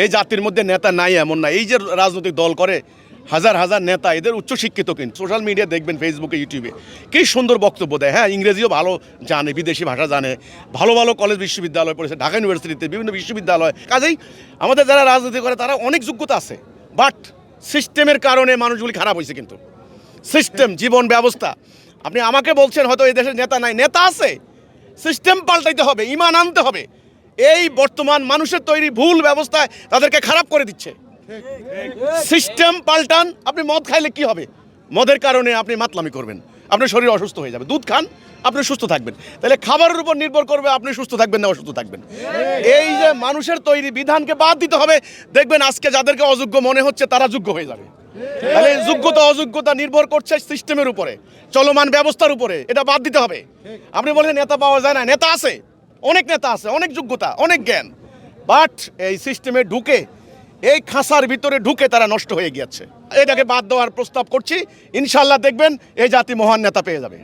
এই জাতির মধ্যে নেতা নাই এমন না। এই যে রাজনৈতিক দল করে হাজার হাজার নেতা, এদের উচ্চশিক্ষিত, কিন্তু সোশ্যাল মিডিয়া দেখবেন, ফেসবুকে, ইউটিউবে কী সুন্দর বক্তব্য দেয়। হ্যাঁ, ইংরেজিও ভালো জানে, বিদেশি ভাষা জানে, ভালো ভালো কলেজ বিশ্ববিদ্যালয় পড়েছে, ঢাকা ইউনিভার্সিটিতে, বিভিন্ন বিশ্ববিদ্যালয়। কাজেই আমাদের যারা রাজনীতি করে তারা অনেক যোগ্যতা আছে, বাট সিস্টেমের কারণে মানুষগুলি খারাপ হয়েছে। কিন্তু সিস্টেম, জীবন ব্যবস্থা, আপনি আমাকে বলছেন হয়তো এই দেশের নেতা নাই, নেতা আছে। সিস্টেম পাল্টাইতে হবে, ঈমান আনতে হবে। এই বর্তমান মানুষের তৈরি ভুল ব্যবস্থায় তাদেরকে খারাপ করে দিচ্ছে। সিস্টেম পাল্টান। আপনি মদ খাইলে কি হবে? মদের কারণে আপনি মাতলামি করবেন, আপনার শরীর অসুস্থ হয়ে যাবে। দুধ খান, আপনি সুস্থ থাকবেন। তাহলে খাবারের উপর নির্ভর করবে আপনি সুস্থ থাকবেন না অসুস্থ থাকবেন। এই যে মানুষের তৈরি বিধানকে বাদ দিতে হবে। দেখবেন আজকে যাদেরকে অযোগ্য মনে হচ্ছে তারা যোগ্য হয়ে যাবে। তাহলে যোগ্যতা অযোগ্যতা নির্ভর করছে সিস্টেমের উপরে, চলমান ব্যবস্থার উপরে। এটা বাদ দিতে হবে। আপনি বলেন নেতা পাওয়া যায় না, নেতা আছে, অনেক নেতা আছে, অনেক যোগ্যতা, অনেক জ্ঞান, বাট এই সিস্টেমে ঢুকে, এই খাঁচার ভিতরে ঢুকে তারা নষ্ট হয়ে গিয়েছে। এটাকে বাদ দেওয়ার প্রস্তাব করছি। ইনশাল্লাহ দেখবেন এই জাতি মহান নেতা পেয়ে যাবে।